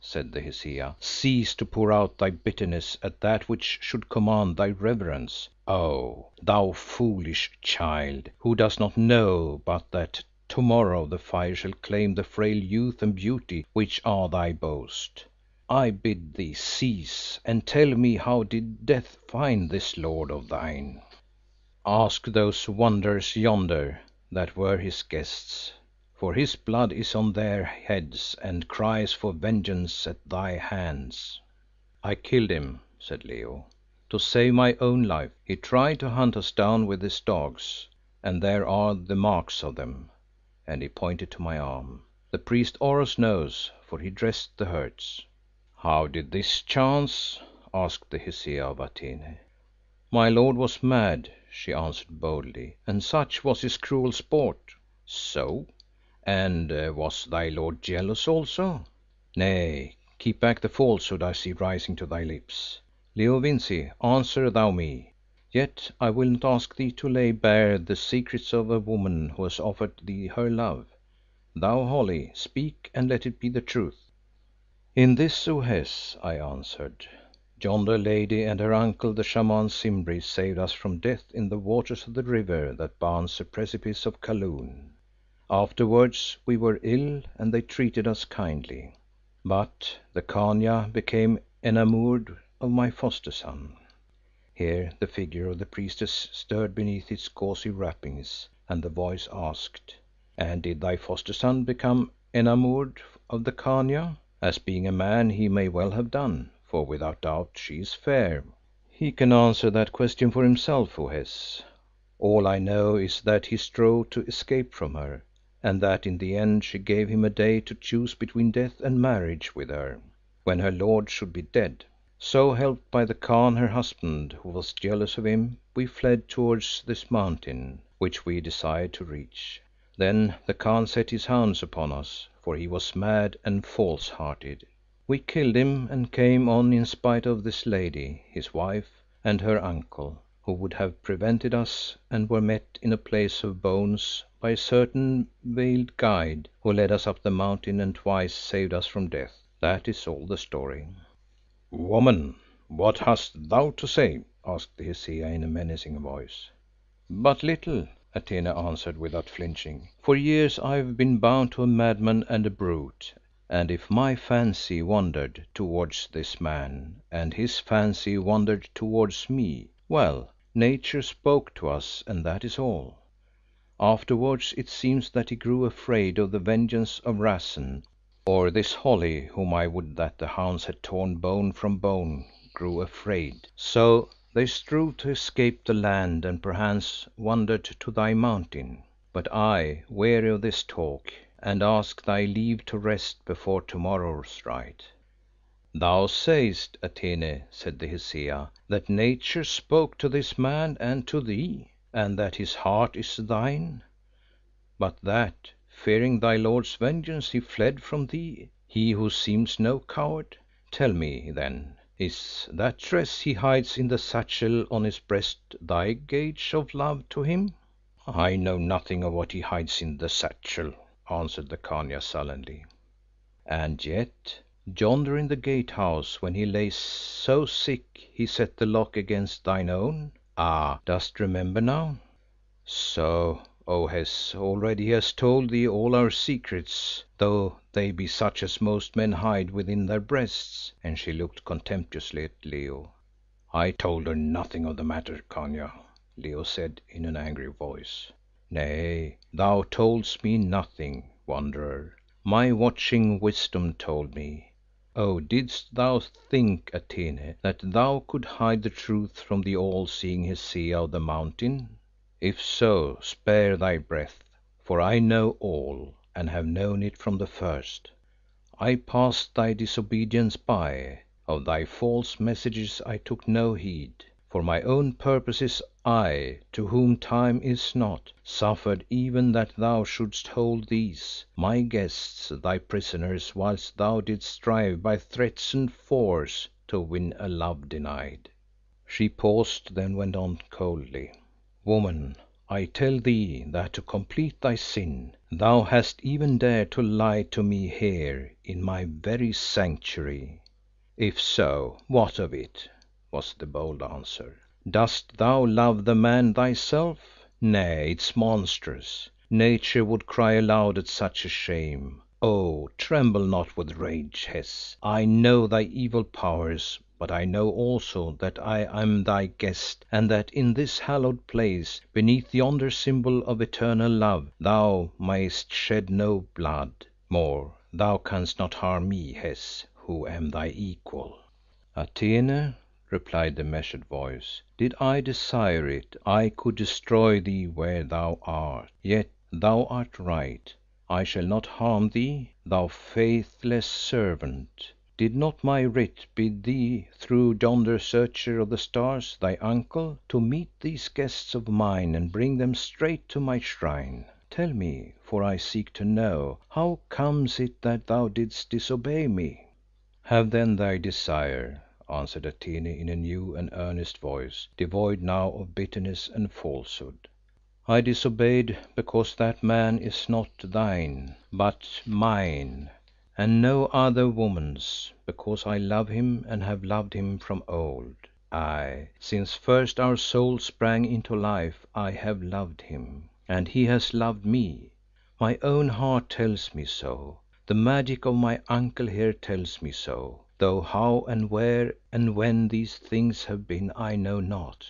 said the Hesea, cease to pour out thy bitterness at that which should command thy reverence. Oh, thou foolish child, who does not know but that tomorrow the fire shall claim the frail youth and beauty which are thy boast. I bid thee cease, and tell me how did death find this lord of thine? Ask those wanderers yonder that were his guests, for his blood is on their heads and cries for vengeance at thy hands." "I killed him," said Leo, "to save my own life. He tried to hunt us down with his dogs, and there are the marks of them," and he pointed to my arm. "The priest Oros knows, for he dressed the hurts." "How did this chance?" asked the Hesea of Atene. "My lord was mad," she answered boldly, "and such was his cruel sport." "So? And was thy lord jealous also? Nay, keep back the falsehood I see rising to thy lips. Leo Vincey, answer thou me. Yet I will not ask thee to lay bare the secrets of a woman who has offered thee her love. Thou, Holly, speak and let it be the truth." "In this, O Hes," I answered. "Yonder lady and her uncle the Shaman Simbri saved us from death in the waters of the river that bounds the precipice of Kaloon. Afterwards we were ill and they treated us kindly. But the Khania became enamoured of my foster son." Here the figure of the priestess stirred beneath its gauzy wrappings, and the voice asked, "And did thy foster son become enamoured of the Khania, as being a man he may well have done, for without doubt she is fair?" "He can answer that question for himself, O Hes. All I know is that he strove to escape from her, and that in the end she gave him a day to choose between death and marriage with her, when her lord should be dead. So, helped by the Khan her husband, who was jealous of him, we fled towards this mountain, which we desired to reach. Then the Khan set his hounds upon us, for he was mad and false hearted. We killed him and came on in spite of this lady, his wife, and her uncle, who would have prevented us, and were met in a place of bones by a certain veiled guide who led us up the mountain and twice saved us from death. That is all the story." "Woman, what hast thou to say?" asked the Hesea in a menacing voice. "But little," Atene answered without flinching. "For years I have been bound to a madman and a brute, and if my fancy wandered towards this man, and his fancy wandered towards me, well, Nature spoke to us and that is all. Afterwards it seems that he grew afraid of the vengeance of Rassen, or this Holly whom I would that the hounds had torn bone from bone, grew afraid. So they strove to escape the land and perchance wandered to thy mountain. But I, weary of this talk, and ask thy leave to rest before tomorrow's ride." "Thou sayest, Atene," said the Hesea, "that Nature spoke to this man and to thee, and that his heart is thine, but that, fearing thy lord's vengeance, he fled from thee, he who seems no coward. Tell me, then, is that tress he hides in the satchel on his breast thy gage of love to him?" "I know nothing of what he hides in the satchel," answered the Khania sullenly. "And yet, yonder in the Gatehouse, when he lay so sick, he set the lock against thine own. Ah, dost remember now? So, O Hes, already he has told thee all our secrets, though they be such as most men hide within their breasts," and she looked contemptuously at Leo. "I told her nothing of the matter, Khania," Leo said in an angry voice. "Nay, thou toldst me nothing, Wanderer. My watching wisdom told me. Oh, didst thou think, Atene, that thou could hide the truth from the all seeing Hesea of the Mountain? If so, spare thy breath, for I know all, and have known it from the first. I passed thy disobedience by, of thy false messages I took no heed. For my own purposes I, to whom time is not, suffered even that thou shouldst hold these, my guests, thy prisoners, whilst thou didst strive by threats and force to win a love denied." She paused, then went on coldly. "Woman, I tell thee that to complete thy sin, thou hast even dared to lie to me here in my very sanctuary." "If so, what of it?" was the bold answer. "Dost thou love the man thyself? Nay, it is monstrous. Nature would cry aloud at such a shame. Oh, tremble not with rage, Hes. I know thy evil powers, but I know also that I am thy guest, and that in this hallowed place, beneath yonder symbol of eternal love, thou mayest shed no blood. More, thou canst not harm me, Hes, who am thy equal." "Atene," replied the measured voice, "did I desire it, I could destroy thee where thou art. Yet thou art right. I shall not harm thee, thou faithless servant. Did not my writ bid thee, through yonder Searcher of the Stars, thy uncle, to meet these guests of mine and bring them straight to my shrine? Tell me, for I seek to know, how comes it that thou didst disobey me?" "Have then thy desire," answered Atene in a new and earnest voice, devoid now of bitterness and falsehood. "I disobeyed because that man is not thine, but mine, and no other woman's, because I love him and have loved him from old. Aye, since first our souls sprang into life I have loved him, and he has loved me. My own heart tells me so. The magic of my uncle here tells me so, though how and where and when these things have been I know not.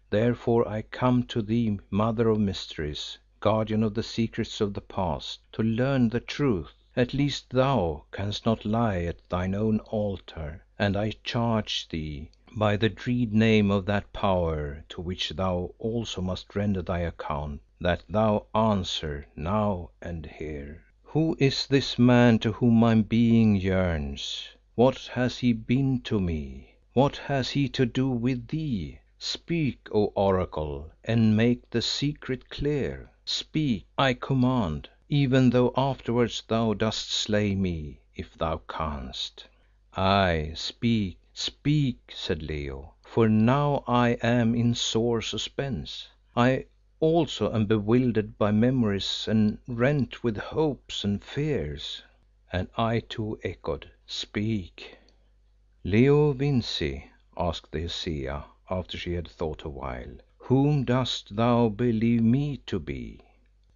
Therefore I come to thee, Mother of Mysteries, Guardian of the secrets of the past, to learn the truth. At least thou canst not lie at thine own altar, and I charge thee, by the dread name of that Power to which thou also must render thy account, that thou answer now and here. Who is this man to whom my being yearns? What has he been to me? What has he to do with thee? Speak, O Oracle, and make the secret clear. Speak, I command, even though afterwards thou dost slay me, if thou canst." "Aye, speak, speak," said Leo, "for now I am in sore suspense. I also am bewildered by memories and rent with hopes and fears." And I too echoed, "Speak." "Leo Vincey," asked the Hesea, after she had thought a while, "whom dost thou believe me to be?"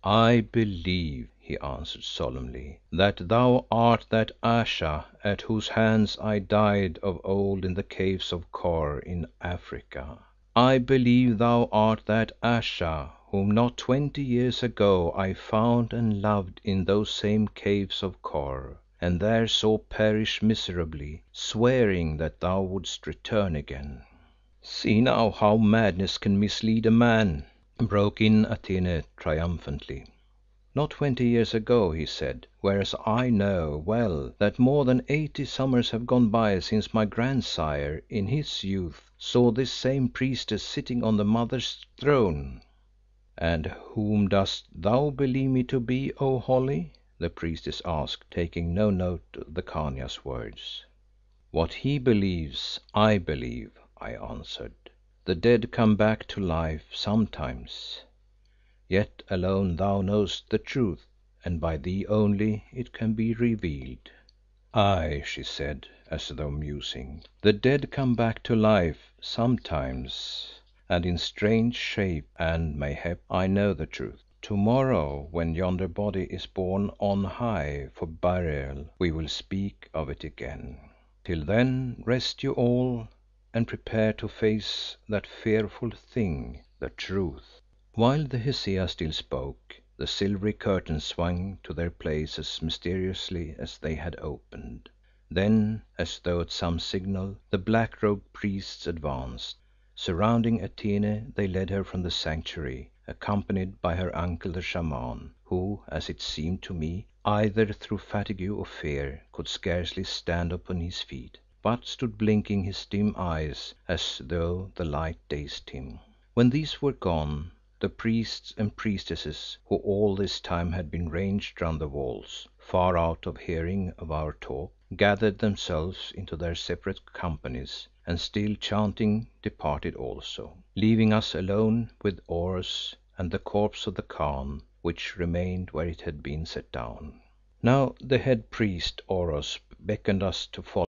"I believe," he answered solemnly, "that thou art that Ayesha at whose hands I died of old in the caves of Kôr in Africa. I believe thou art that Ayesha whom not 20 years ago I found and loved in those same caves of Kôr, and there saw perish miserably, swearing that thou wouldst return again." "See now how madness can mislead a man," broke in Atene triumphantly. "Not 20 years ago," he said, "whereas I know well that more than 80 summers have gone by since my grandsire in his youth saw this same priestess sitting on the Mother's throne." "And whom dost thou believe me to be, O Holly?" the priestess asked, taking no note of the Khania's words. "What he believes, I believe," I answered. "The dead come back to life sometimes. Yet alone thou knowest the truth, and by thee only it can be revealed." "Aye," she said, as though musing, "the dead come back to life sometimes, and in strange shape, and mayhap I know the truth. Tomorrow when yonder body is borne on high for burial we will speak of it again. Till then rest you all and prepare to face that fearful thing, the truth." While the Hesea still spoke, the silvery curtains swung to their place as mysteriously as they had opened. Then, as though at some signal, the black robed priests advanced. Surrounding Atene they led her from the Sanctuary, accompanied by her uncle the Shaman, who, as it seemed to me, either through fatigue or fear, could scarcely stand upon his feet, but stood blinking his dim eyes as though the light dazed him. When these were gone, the priests and priestesses, who all this time had been ranged round the walls, far out of hearing of our talk, gathered themselves into their separate companies and still chanting departed also, leaving us alone with Oros and the corpse of the Khan, which remained where it had been set down. Now the head priest, Oros, beckoned us to follow.